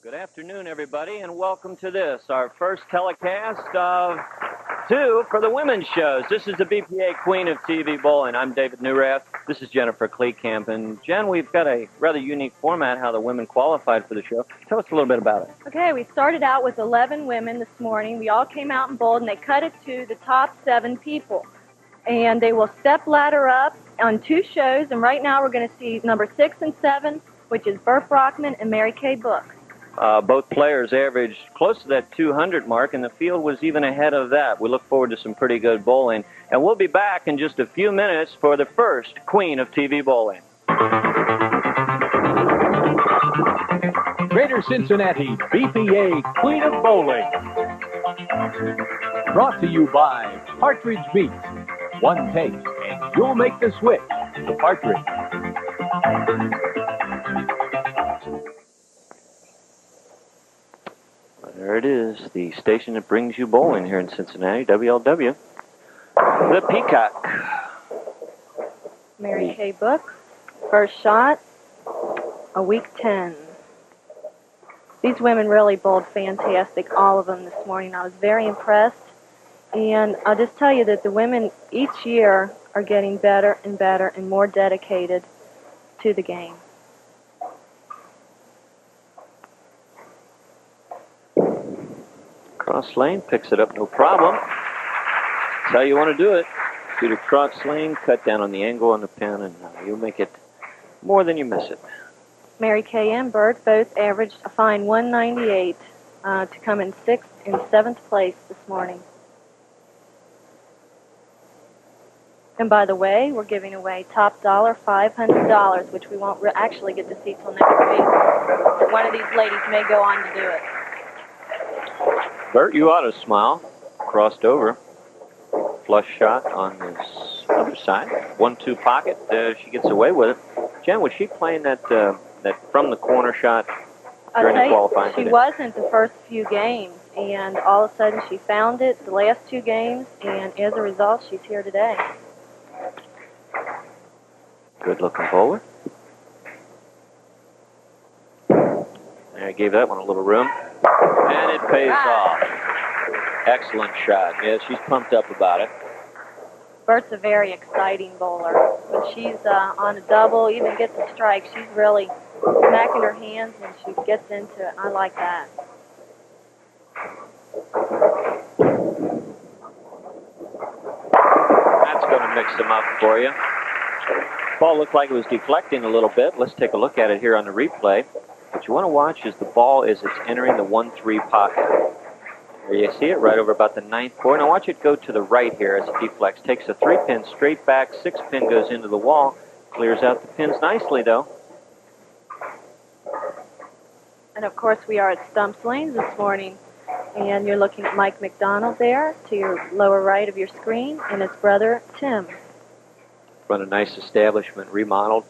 Good afternoon, everybody, and welcome to this, our first telecast of two for the women's shows. This is the BPA Queen of TV Bowling. I'm David Newrath. This is Jennifer Kleekamp. And Jen, we've got a rather unique format, how the women qualified for the show. Tell us a little bit about it. Okay, we started out with 11 women this morning. We all came out and bowled, and they cut it to the top 7 people. And they will step ladder up on 2 shows, and right now we're going to see number 6 and 7, which is Bert Brockman and Mary Kay Book. Both players averaged close to that 200 mark, and the field was even ahead of that. We look forward to some pretty good bowling. And we'll be back in just a few minutes for the first Queen of TV Bowling. Greater Cincinnati BPA Queen of Bowling. Brought to you by Partridge Meats. One taste, and you'll make the switch to Partridge. There it is, the station that brings you bowling here in Cincinnati, WLW. The Peacock. Mary Kay Book, first shot, a week 10. These women really bowled fantastic, all of them this morning. I was very impressed. And I'll just tell you that the women each year are getting better and better and more dedicated to the game. Cross lane, picks it up, no problem. That's how you want to do it. Shoot a cross lane, cut down on the angle on the pin, and you'll make it more than you miss it. Mary Kay and Bert both averaged a fine 198 to come in 6th and 7th place this morning. And by the way, we're giving away top dollar $500, which we won't actually get to see till next week. But one of these ladies may go on to do it. Bert, you ought to smile. Crossed over. Flush shot on this other side. 1-2 pocket. She gets away with it. Jen, was she playing that from the corner shot during the qualifying she today? wasn't the first few games, and all of a sudden she found it the last 2 games, and as a result, she's here today. Good-looking bowler. There, gave that one a little room. And it pays off. Excellent shot. Yeah, she's pumped up about it. Bert's a very exciting bowler. When she's on a double, even gets a strike, she's really smacking her hands when she gets into it. I like that. That's going to mix them up for you. Ball looked like it was deflecting a little bit. Let's take a look at it here on the replay. What you want to watch is the ball as it's entering the 1-3 pocket. There you see it right over about the 9th board. Now watch it go to the right here as it deflects. Takes a 3-pin straight back. 6-pin goes into the wall. Clears out the pins nicely, though. And of course, we are at Stumps Lanes this morning. And you're looking at Mike McDonald there to your lower right of your screen, and his brother, Tim. Run a nice establishment, remodeled.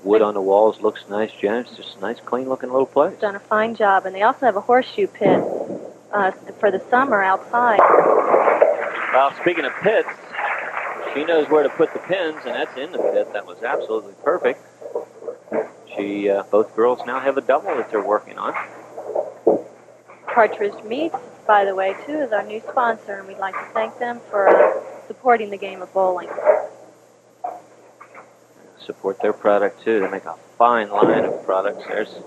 Wood on the walls looks nice, Jen. It's just a nice, clean-looking little place. Done a fine job. And they also have a horseshoe pit for the summer outside. Well, speaking of pits, she knows where to put the pins, and that's in the pit. That was absolutely perfect. Both girls now have a double that they're working on. Partridge Meats, by the way, too, is our new sponsor, and we'd like to thank them for supporting the game of bowling. Support their product, too. They make a fine line of products. There's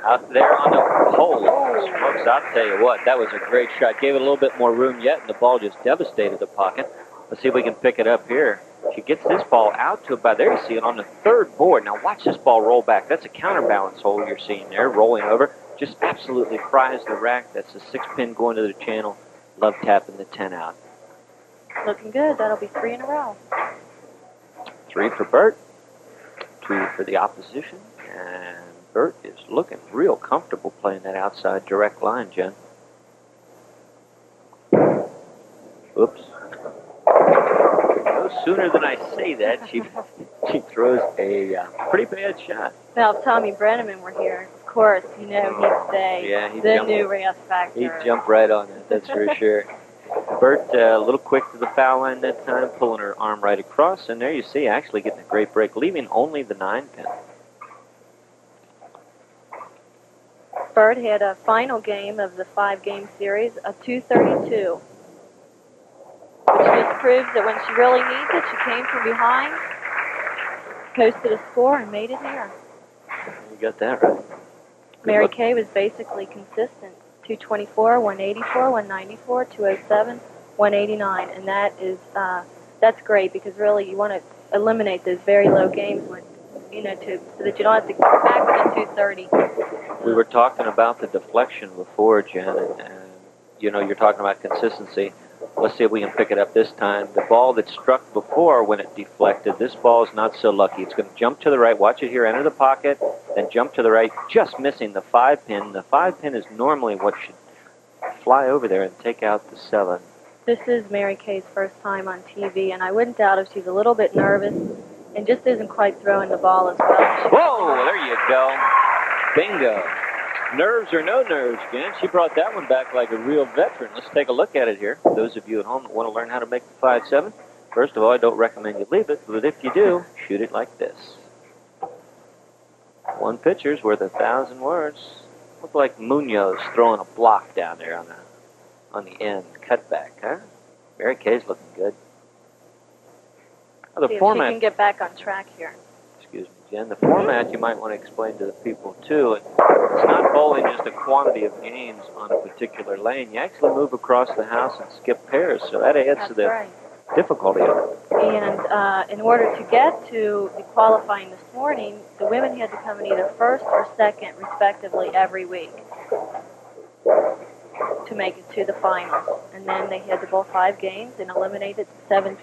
out there on the pole. Smokes, I'll tell you what, that was a great shot. Gave it a little bit more room yet, and the ball just devastated the pocket. Let's see if we can pick it up here. She gets this ball out to about there. You see it on the 3rd board. Now watch this ball roll back. That's a counterbalance hole you're seeing there, rolling over. Just absolutely fries the rack. That's a 6-pin going to the channel. Love tapping the 10 out. Looking good. That'll be 3 in a row. 3 for Bert. 2 for the opposition. And Bert is looking real comfortable playing that outside direct line, Jen. Oops. No sooner than I say that, she throws a pretty bad shot. Now, if Tommy Brenneman were here, of course, you know he'd say the new Wrath Factor. He'd jump right on it, that's for sure. Bert, a little quick to the foul line that time, pulling her arm right across, and there you see, actually getting a great break, leaving only the 9-pin. Bert had a final game of the 5-game series, a 232, which just proves that when she really needs it, she came from behind, posted a score, and made it here. You got that right. Mary Kay was basically consistent. 224, 184, 194, 207, 189, and that is that's great because really you want to eliminate those very low games when so that you don't have to go back to 230. We were talking about the deflection before, Jen, and you're talking about consistency. Let's see if we can pick it up this time. The ball that struck before when it deflected, this ball is not so lucky. It's going to jump to the right. Watch it here. Enter the pocket, then jump to the right, just missing the 5-pin. The 5-pin is normally what should fly over there and take out the 7. This is Mary Kay's first time on TV, and I wouldn't doubt if she's a little bit nervous and just isn't quite throwing the ball as well. Whoa, there you go. Bingo. Nerves or no nerves, Jen. She brought that one back like a real veteran. Let's take a look at it here. Those of you at home that want to learn how to make the 5-7, first of all, I don't recommend you leave it, but if you do, shoot it like this. One picture's worth 1,000 words. Look like Munoz throwing a block down there on the end, cutback, huh? Mary Kay's looking good. Now, the See if format. she can get back on track here. Excuse me, Jen. The format you might want to explain to the people too. It's not bowling just a quantity of games on a particular lane. You actually move across the house and skip pairs, so that adds to the difficulty of it. And in order to get to the qualifying this morning, the women had to come in either first or second, respectively, every week to make it to the finals. And then they had to bowl 5 games and eliminated seven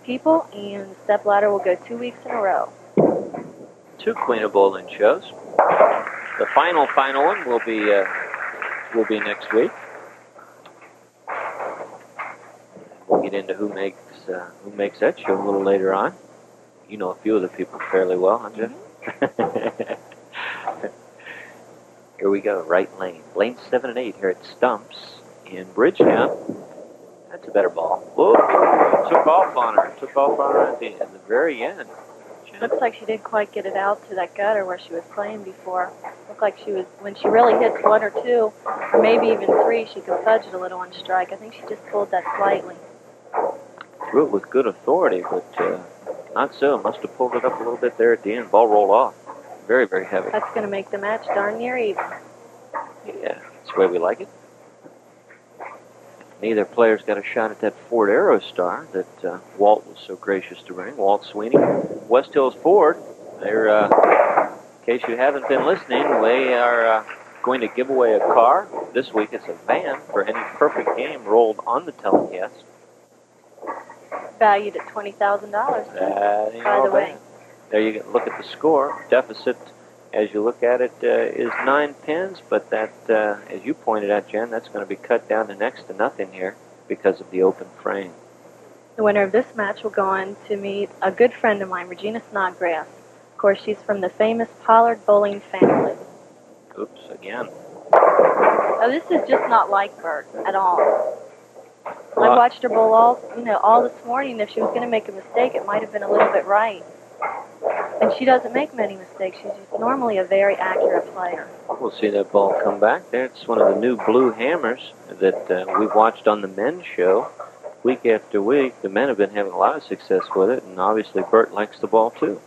people, and the step ladder will go 2 weeks in a row. 2 Queen of Bowling shows. The final one will be next week. We'll get into who makes that show a little later on. You know a few of the people fairly well, huh, Jeff? Here we go, right lane. Lanes 7 and 8 here at Stumps in Bridgetown. That's a better ball. Whoa, took off on her at the very end. Looks like she didn't quite get it out to that gutter where she was playing before. Looked like she was, when she really hits 1 or 2, or maybe even 3, she can fudge it a little on strike. I think she just pulled that slightly. Threw it with good authority, but not so. Must have pulled it up a little bit there at the end. Ball rolled off. Very, very heavy. That's going to make the match darn near even. Yeah, that's the way we like it. Neither player's got a shot at that Ford Aerostar that Walt was so gracious to bring. Walt Sweeney, West Hills Ford. They're, in case you haven't been listening, they are going to give away a car. This week it's a van for any perfect game rolled on the telecast. Valued at $20,000, by the way. There you go. Look at the score. Deficit, as you look at it, is 9 pins, but that, as you pointed out, Jen, that's going to be cut down to next to nothing here because of the open frame. The winner of this match will go on to meet a good friend of mine, Regina Snodgrass. Of course, she's from the famous Pollard bowling family. Oops, again. Now, this is just not like Bert at all. I watched her bowl all this morning. If she was going to make a mistake, it might have been a little bit right. And she doesn't make many mistakes. She's normally a very accurate player. We'll see that ball come back there. It's one of the new blue hammers that we've watched on the men's show week after week. The men have been having a lot of success with it, and obviously Bert likes the ball too.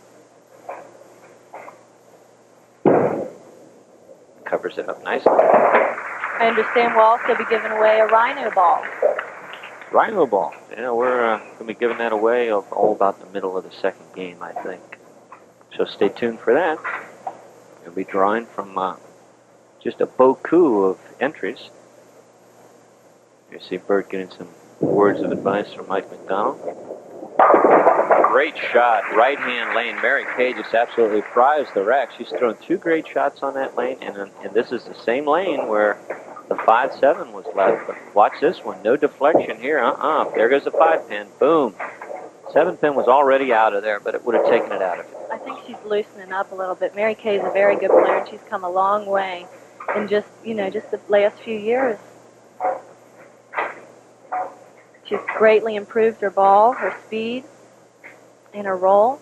Covers it up nicely. I understand we'll also be giving away a rhino ball. Rhino ball. Yeah, we're going to be giving that away all about the middle of the second game, I think. So stay tuned for that. We'll be drawing from just a beaucoup of entries. You see Bert getting some words of advice from Mike McDonald. Great shot, right-hand lane. Mary Kay just absolutely fries the rack. She's thrown 2 great shots on that lane, and this is the same lane where the 5-7 was left. But watch this one. No deflection here. There goes the 5-pin. Boom. 7-pin was already out of there, but it would have taken it out of it. I think she's loosening up a little bit. Mary Kay is a very good player, and she's come a long way in just the last few years. She's greatly improved her ball, her speed, and her roll.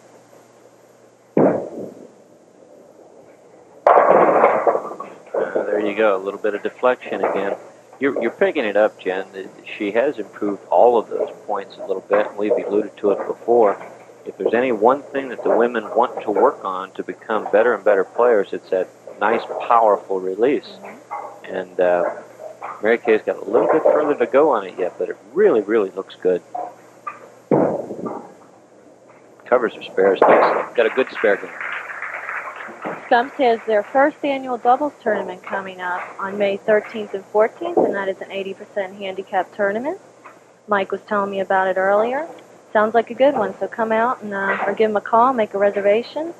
you go. A little bit of deflection again. You're picking it up, Jen. She has improved all of those points a little bit, and we've alluded to it before. If there's any one thing that the women want to work on to become better and better players, it's that nice, powerful release. And Mary Kay's got a little bit further to go on it yet, but it really, really looks good. Covers her spares nicely. Got a good spare game. Stumps has their first annual doubles tournament coming up on May 13th and 14th, and that is an 80% handicap tournament. Mike was telling me about it earlier. Sounds like a good one, so come out and or give him a call, make a reservation,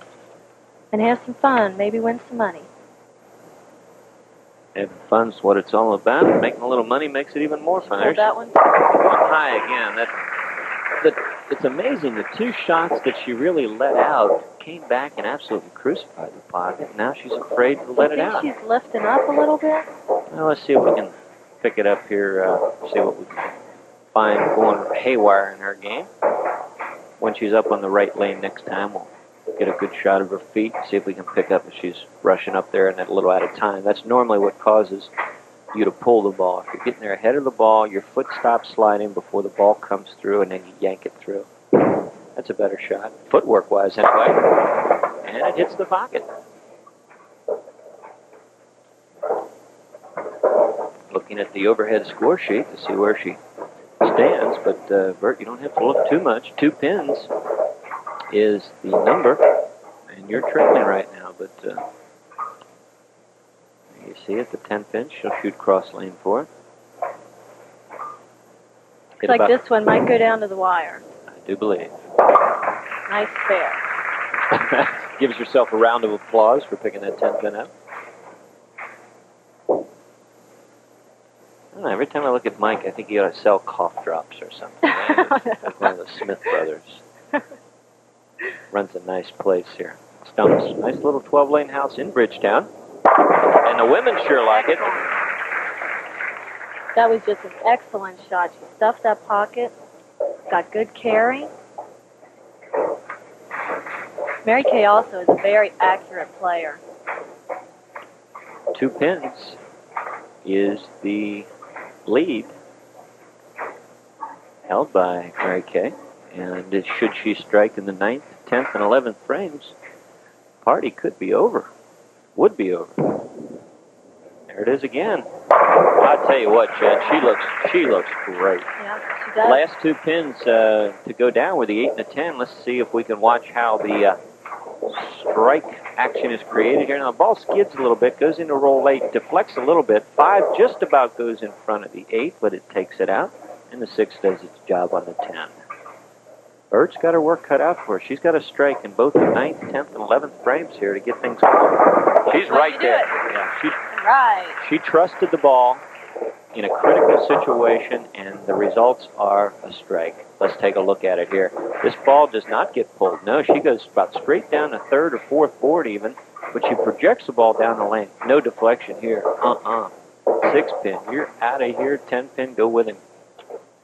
and have some fun. Maybe win some money. Having fun's what it's all about. Making a little money makes it even more fun. Hold that one. Going high again. It's amazing. The two shots that she really let out came back and absolutely crucified the pocket. Now she's afraid to let it out. She's lifting up a little bit. Well, let's see if we can pick it up here. See what we can find going haywire in her game. When she's up on the right lane next time, we'll get a good shot of her feet, see if we can pick up if she's rushing up there and a little out of time. That's normally what causes you to pull the ball. If you're getting there ahead of the ball, your foot stops sliding before the ball comes through, and then you yank it through. That's a better shot, footwork-wise anyway. And it hits the pocket. Looking at the overhead score sheet to see where she stands, but Bert, you don't have to look too much. 2 pins is the number, and you're trailing right now, but you see at the 10th pin, she'll shoot cross lane for it. Looks like this one might go down to the wire. I do believe. Nice spare. Gives yourself a round of applause for picking that 10 pin up. I don't know, every time I look at Mike, I think he ought to sell cough drops or something. Like one of the Smith brothers. Runs a nice place here. Stumps, nice little 12-lane house in Bridgetown. And the women sure like it. That was just an excellent shot. She stuffed that pocket, got good carry. Mary Kay also is a very accurate player. 2 pins is the lead held by Mary Kay. And should she strike in the 9th, 10th, and 11th frames, party could be over. Would be over. There it is again. I'll tell you what, Jen, she looks great. Yeah, she does. Last 2 pins to go down were the 8 and the 10. Let's see if we can watch how the strike action is created here. Now the ball skids a little bit, goes into roll 8, deflects a little bit. 5 just about goes in front of the 8, but it takes it out. And the 6 does its job on the 10. Bert's got her work cut out for her. She's got to strike in both the 9th, 10th, and 11th frames here to get things going. She's right there. Yeah, she trusted the ball in a critical situation, and the results are a strike. Let's take a look at it here. This ball does not get pulled. No, she goes about straight down the 3rd or 4th board even, but she projects the ball down the lane. No deflection here. 6 pin. You're out of here. 10 pin. Go with him.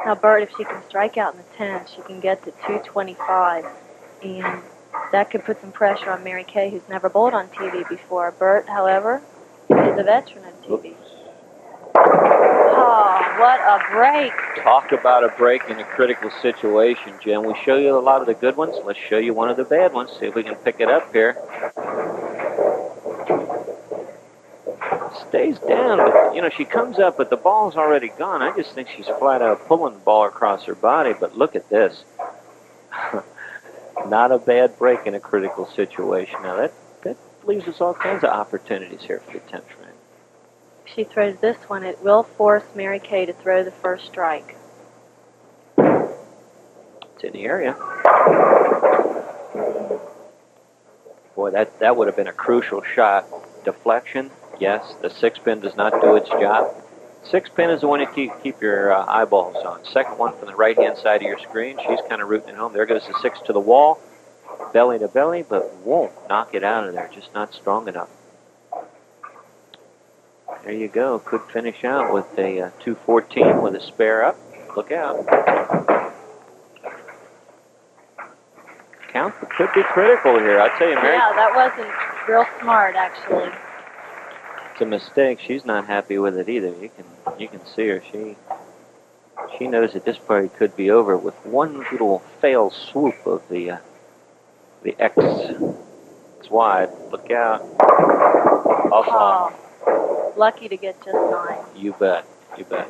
Now, Bert, if she can strike out in the 10, she can get to 225, and that could put some pressure on Mary Kay, who's never bowled on TV before. Bert, however, is a veteran of TV. Oops. Oh, what a break. Talk about a break in a critical situation, Jim. We show you a lot of the good ones. Let's show you one of the bad ones. See if we can pick it up here. Stays down, but, you know, she comes up, but the ball's already gone. I just think she's flat out pulling the ball across her body, but look at this. Not a bad break in a critical situation. Now, that leaves us all kinds of opportunities here for the 10th frame. If she throws this one, it will force Mary Kay to throw the first strike. It's in the area. Boy, that would have been a crucial shot. Deflection. Yes, the 6 pin does not do its job. 6 pin is the one you keep your eyeballs on. Second one from the right-hand side of your screen. She's kind of rooting it home. There goes the 6 to the wall, belly to belly, but won't knock it out of there. Just not strong enough. There you go. Could finish out with a 214 with a spare up. Look out. Count could be critical here. I tell you, Mary. Yeah, that wasn't real smart, actually. It's a mistake. She's not happy with it either. You can see her. She knows that this party could be over with one little fail swoop of the X. It's wide. Look out. Oh, lucky to get just 9. You bet. You bet.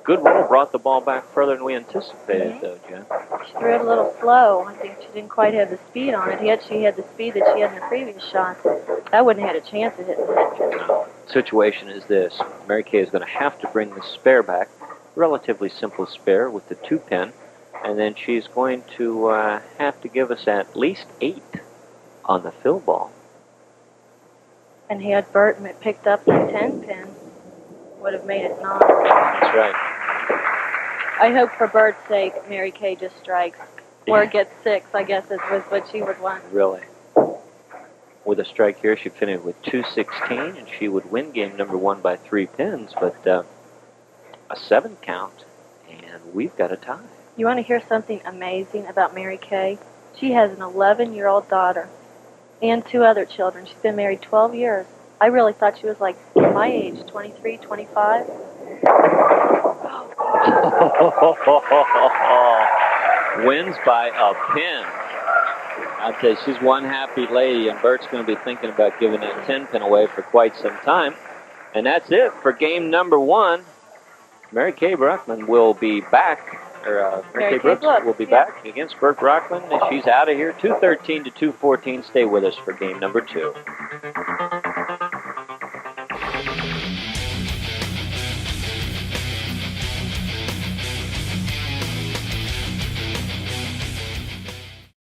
Good roll. Brought the ball back further than we anticipated, though, Jen. She threw it a little slow. I think she didn't quite have the speed on it. Yet she had the speed that she had in the previous shot. That wouldn't have had a chance of hitting that. No. Situation is this. Mary Kay is going to have to bring the spare back. Relatively simple spare with the 2-pin. And then she's going to have to give us at least 8 on the fill ball. And had Bert picked up the 10-pin, would have made it 9. That's right. I hope for Bert's sake, Mary Kay just strikes. Or gets 6, I guess, was what she would want. Really. With a strike here, she'd finish with 216, and she would win game number 1 by 3 pins, but a 7 count, and we've got a tie. You want to hear something amazing about Mary Kay? She has an 11-year-old daughter and 2 other children. She's been married 12 years. I really thought she was like my age, 23, 25. Wins by a pin. I'd say she's one happy lady, and Bert's going to be thinking about giving that 10-pin away for quite some time. And that's it for game number 1. Mary Kay Brockman will be back, or Mary Kay Brooks will be back against Bert Brockman, and she's out of here 213 to 214. Stay with us for game number 2.